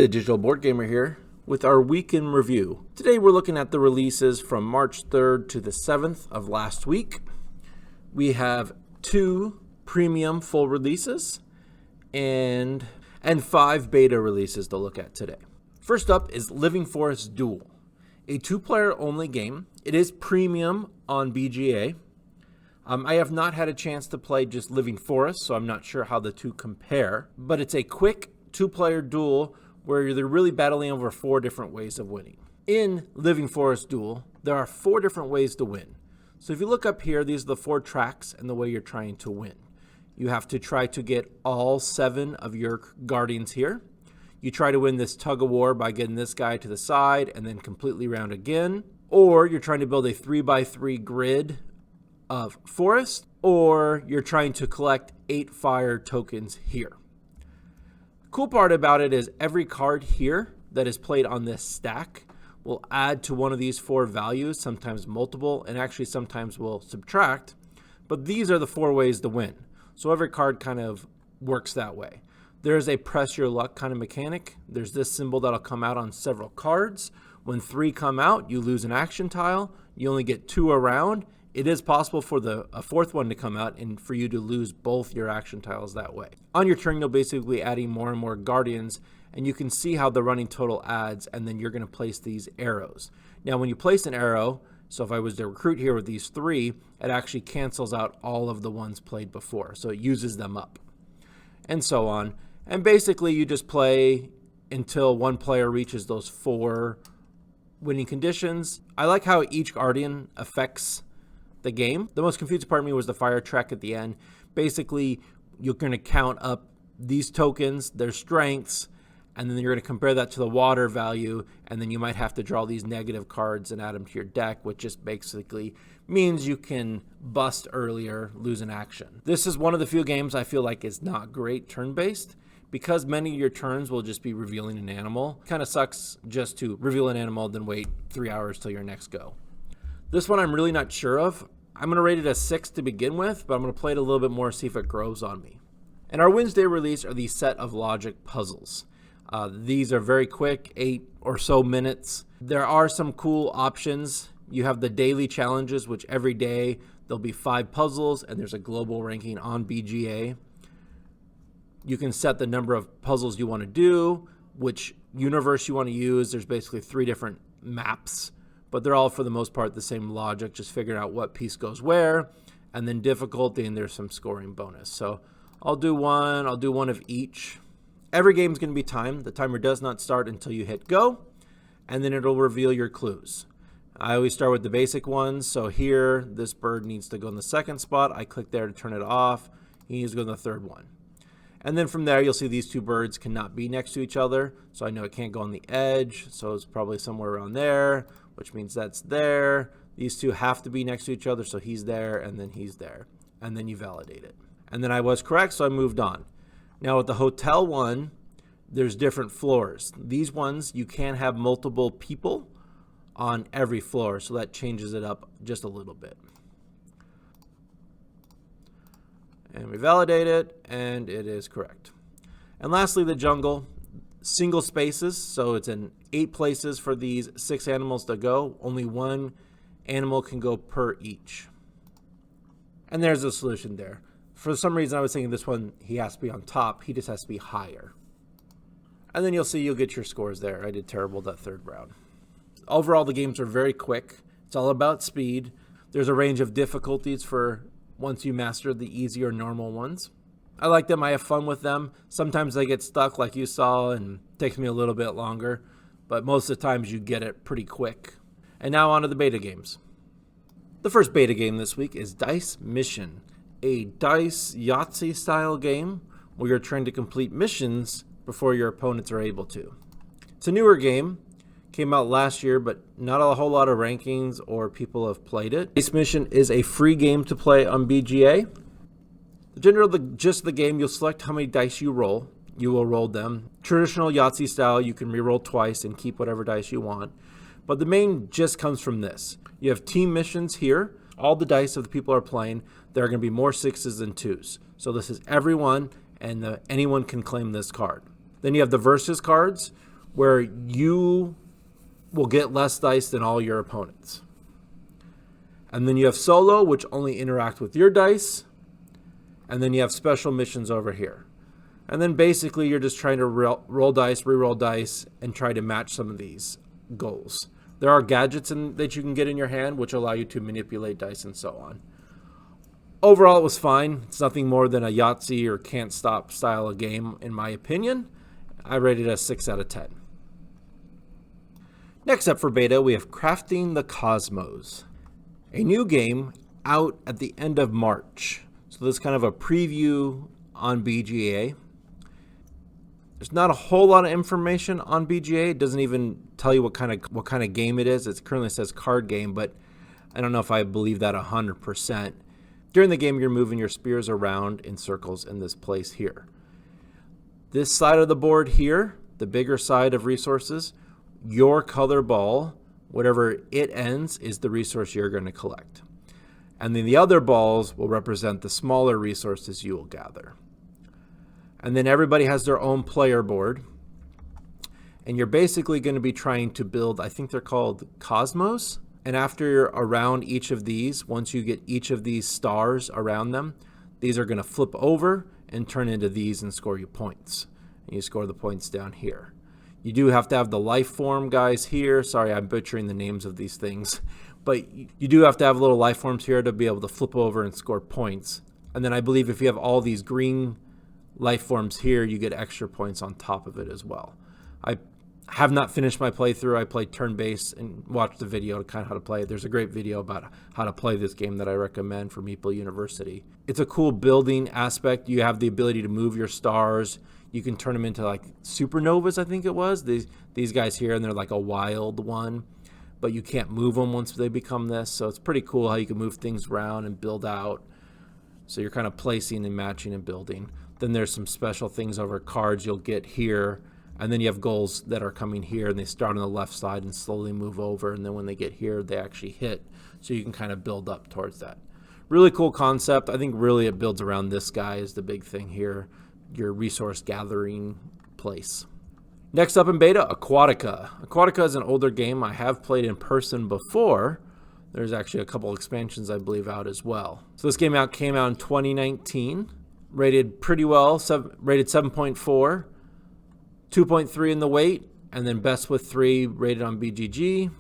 The Digital Board Gamer here with our week in review. Today we're looking at the releases from March 3rd to the 7th of last week. We have 2 premium full releases and 5 beta releases to look at today. First up is Living Forest Duel, a 2-player only game. It is premium on BGA. I have not had a chance to play just Living Forest, so I'm not sure how the two compare, but it's a quick 2-player duel where they're really battling over 4 different ways of winning. In Living Forest Duel, there are 4 different ways to win. So if you look up here, these are the 4 tracks and the way you're trying to win. You have to try to get all 7 of your guardians here. You try to win this tug of war by getting this guy to the side and then completely round again. Or you're trying to build a 3x3 grid of forest, or you're trying to collect 8 fire tokens here. Cool part about it is every card here that is played on this stack will add to one of these 4 values, sometimes multiple, and actually sometimes will subtract. But these are the 4 ways to win. So every card kind of works that way. There's a press your luck kind of mechanic. There's this symbol that'll come out on several cards. When 3 come out, you lose an action tile. You only get 2 around. It is possible for a 4th one to come out and for you to lose both your action tiles that way. On your turn, you'll basically be adding more and more guardians, and you can see how the running total adds, and then you're going to place these arrows. Now, when you place an arrow, so if I was to recruit here with these 3, it actually cancels out all of the ones played before, so it uses them up, and so on. And basically, you just play until one player reaches those 4 winning conditions. I like how each guardian affects the game. The most confusing part of me was the fire track at the end. Basically, you're going to count up these tokens, their strengths, and then you're going to compare that to the water value, and then you might have to draw these negative cards and add them to your deck, which just basically means you can bust earlier, lose an action. This is one of the few games I feel like is not great turn-based, because many of your turns will just be revealing an animal. Kind of sucks just to reveal an animal, then wait 3 hours till your next go. This one I'm really not sure of. I'm going to rate it a 6 to begin with, but I'm going to play it a little bit more, see if it grows on me. And our Wednesday release are these set of logic puzzles. These are very quick, 8 or so minutes. There are some cool options. You have the daily challenges, which every day there'll be 5 puzzles, and there's a global ranking on BGA. You can set the number of puzzles you want to do, which universe you want to use. There's basically 3 different maps, but they're all for the most part the same logic, just figuring out what piece goes where, and then difficulty, and there's some scoring bonus. So I'll do one of each. Every game is going to be timed. The timer does not start until you hit go, and then it'll reveal your clues. I always start with the basic ones. So here, this bird needs to go in the 2nd spot. I click there to turn it off. He needs to go in the 3rd one. And then from there, you'll see these 2 birds cannot be next to each other. So I know it can't go on the edge. So it's probably somewhere around there, which means that's there. These 2 have to be next to each other. So he's there and then he's there. And then you validate it. And then I was correct, so I moved on. Now with the hotel one, there's different floors. These ones, you can have multiple people on every floor. So that changes it up just a little bit. And we validate it, and it is correct. And lastly, the jungle, single spaces. So it's in 8 places for these 6 animals to go. Only 1 animal can go per each. And there's a solution there. For some reason, I was thinking this one, he has to be on top. He just has to be higher. And then you'll see you'll get your scores there. I did terrible that 3rd round. Overall, the games are very quick. It's all about speed. There's a range of difficulties for once you master the easy or normal ones. I like them. I have fun with them. Sometimes they get stuck like you saw and it takes me a little bit longer, but most of the times you get it pretty quick. And now on to the beta games. The first beta game this week is Dice Mission, a dice Yahtzee style game where you're trying to complete missions before your opponents are able to. It's a newer game. Came out last year, but not a whole lot of rankings or people have played it. Dice Mission is a free game to play on BGA. The general gist of the game, you'll select how many dice you roll. You will roll them. Traditional Yahtzee style, you can re-roll twice and keep whatever dice you want. But the main gist comes from this. You have team missions here. All the dice of the people are playing. There are going to be more 6s than 2s. So this is everyone, and anyone can claim this card. Then you have the versus cards, where you will get less dice than all your opponents. And then you have solo, which only interact with your dice. And then you have special missions over here. And then basically you're just trying to roll dice, re-roll dice, and try to match some of these goals. There are gadgets that you can get in your hand, which allow you to manipulate dice and so on. Overall, it was fine. It's nothing more than a Yahtzee or Can't Stop style of game, in my opinion. I rated it a 6 out of 10. Next up for beta, we have Crafting the Cosmos, a new game out at the end of March. So this is kind of a preview on BGA. There's not a whole lot of information on BGA. It doesn't even tell you what kind of game it is. It currently says card game, but I don't know if I believe that 100%. During the game, you're moving your spears around in circles in this place here. This side of the board here, the bigger side of resources, your color ball, whatever it ends, is the resource you're going to collect. And then the other balls will represent the smaller resources you will gather. And then everybody has their own player board. And you're basically going to be trying to build, I think they're called cosmos. And after you're around each of these, once you get each of these stars around them, these are going to flip over and turn into these and score you points. And you score the points down here. You do have to have the life form guys here. Sorry, I'm butchering the names of these things. But you do have to have little life forms here to be able to flip over and score points. And then I believe if you have all these green life forms here, you get extra points on top of it as well. I have not finished my playthrough. I played turn-based and watched the video to kind of how to play it. There's a great video about how to play this game that I recommend from Meeple University. It's a cool building aspect. You have the ability to move your stars. You can turn them into like supernovas, I think it was. These guys here, and they're like a wild one. But you can't move them once they become this. So it's pretty cool how you can move things around and build out. So you're kind of placing and matching and building. Then there's some special things over cards you'll get here. And then you have goals that are coming here, and they start on the left side and slowly move over. And then when they get here, they actually hit. So you can kind of build up towards that. Really cool concept. I think really it builds around this guy is the big thing here, your resource gathering place. Next up in beta, Aquatica. Aquatica is an older game I have played in person before. There's actually a couple expansions, I believe, out as well. So this game came out in 2019, rated pretty well, rated 7.4. 2.3 in the weight, and then best with 3 rated on BGG.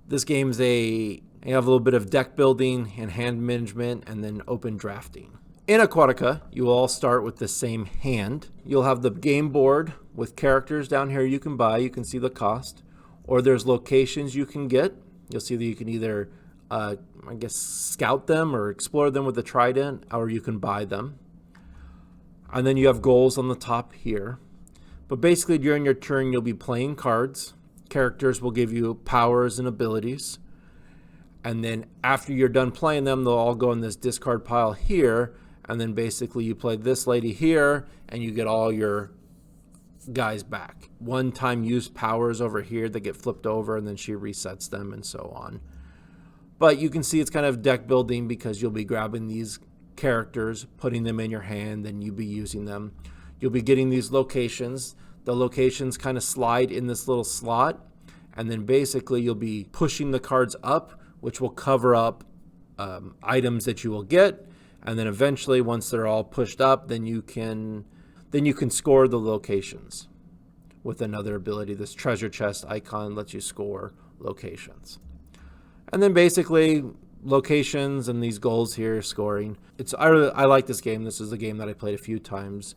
This game's you have a little bit of deck building and hand management, and then open drafting. In Aquatica, you will all start with the same hand. You'll have the game board with characters down here you can buy. You can see the cost, or there's locations you can get. You'll see that you can either, I guess, scout them or explore them with a trident, or you can buy them. And then you have goals on the top here. But basically, during your turn, you'll be playing cards. Characters will give you powers and abilities. And then after you're done playing them, they'll all go in this discard pile here. And then basically you play this lady here, and you get all your guys back. One-time use powers over here that get flipped over, and then she resets them and so on. But you can see it's kind of deck building because you'll be grabbing these characters, putting them in your hand, then you'll be using them. You'll be getting these locations. The locations kind of slide in this little slot. And then basically you'll be pushing the cards up, which will cover up items that you will get. And then eventually, once they're all pushed up, then you can score the locations with another ability. This treasure chest icon lets you score locations. And then basically locations and these goals here, scoring. I like this game. This is a game that I played a few times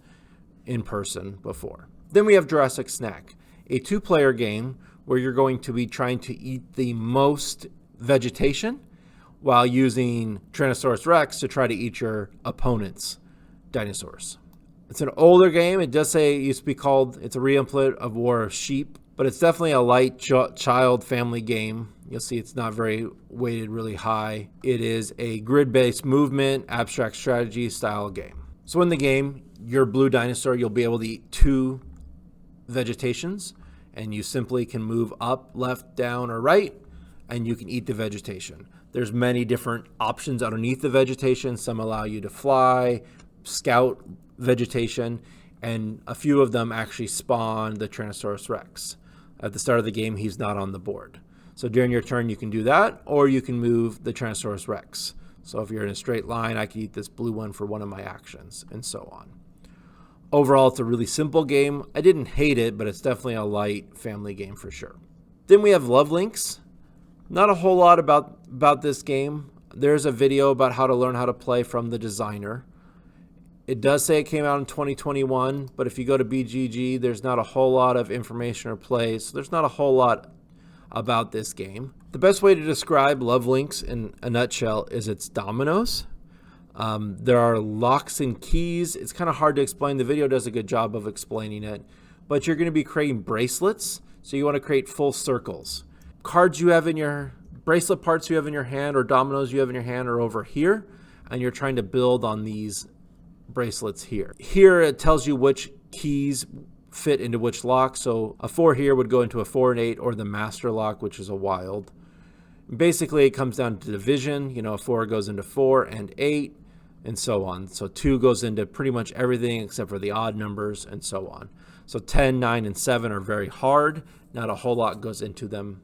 in person before. Then we have Jurassic Snack, a 2-player game where you're going to be trying to eat the most vegetation while using Tyrannosaurus Rex to try to eat your opponent's dinosaurs. It's an older game. It does say it used to be called, it's a re-input of War of Sheep, but it's definitely a light child family game. You'll see it's not very weighted really high. It is a grid-based movement, abstract strategy style game. So in the game, your blue dinosaur, you'll be able to eat 2 vegetations, and you simply can move up, left, down, or right, and you can eat the vegetation. There's many different options underneath the vegetation. Some allow you to fly, scout vegetation, and a few of them actually spawn the Tyrannosaurus Rex. At the start of the game, he's not on the board. So during your turn, you can do that, or you can move the Tyrannosaurus Rex. So if you're in a straight line, I can eat this blue one for one of my actions, and so on. Overall, it's a really simple game. I didn't hate it, but it's definitely a light family game for sure. Then we have Love Links. Not a whole lot about this game. There's a video about how to learn how to play from the designer. It does say it came out in 2021, but if you go to BGA, there's not a whole lot of information or play, so there's not a whole lot about this game. The best way to describe Love Links in a nutshell is it's dominoes. There are locks and keys. It's kind of hard to explain. The video does a good job of explaining it, but you're going to be creating bracelets, so you want to create full circles. Cards you have in your bracelet, parts you have in your hand, or dominoes you have in your hand are over here, and you're trying to build on these bracelets here. Here it tells you which keys fit into which lock. So a 4 here would go into a 4 and 8, or the master lock, which is a wild. Basically, it comes down to division. You know, a 4 goes into 4 and 8, and so on. So 2 goes into pretty much everything except for the odd numbers, and so on. So 10, 9, and 7 are very hard. Not a whole lot goes into them,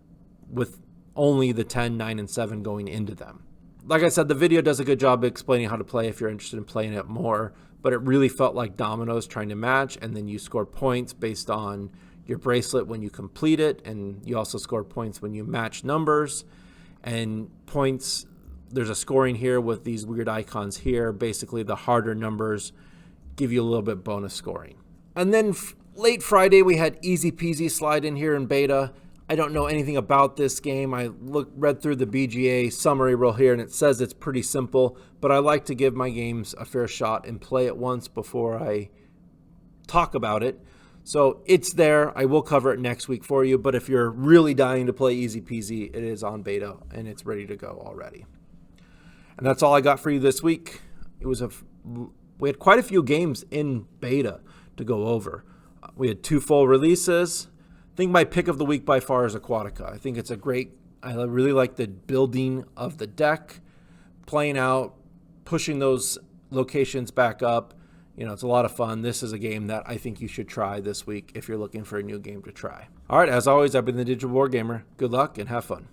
with only the 10, 9, and 7 going into them. Like I said, the video does a good job of explaining how to play if you're interested in playing it more, but it really felt like dominoes trying to match, and then you score points based on your bracelet when you complete it, and you also score points when you match numbers. And points, there's a scoring here with these weird icons here. Basically, the harder numbers give you a little bit bonus scoring. And then late Friday, we had Easy Peasy slide in here in beta. I don't know anything about this game. I read through the BGA summary real here, and it says it's pretty simple, but I like to give my games a fair shot and play it once before I talk about it. So it's there. I will cover it next week for you, but if you're really dying to play Easy Peasy, it is on beta, and it's ready to go already. And that's all I got for you this week. We had quite a few games in beta to go over. We had 2 full releases. I think my pick of the week by far is Aquatica. I think it's I really like the building of the deck, playing out, pushing those locations back up. You know, it's a lot of fun. This is a game that I think you should try this week if you're looking for a new game to try. All right, as always, I've been the Digital Board Gamer. Good luck and have fun.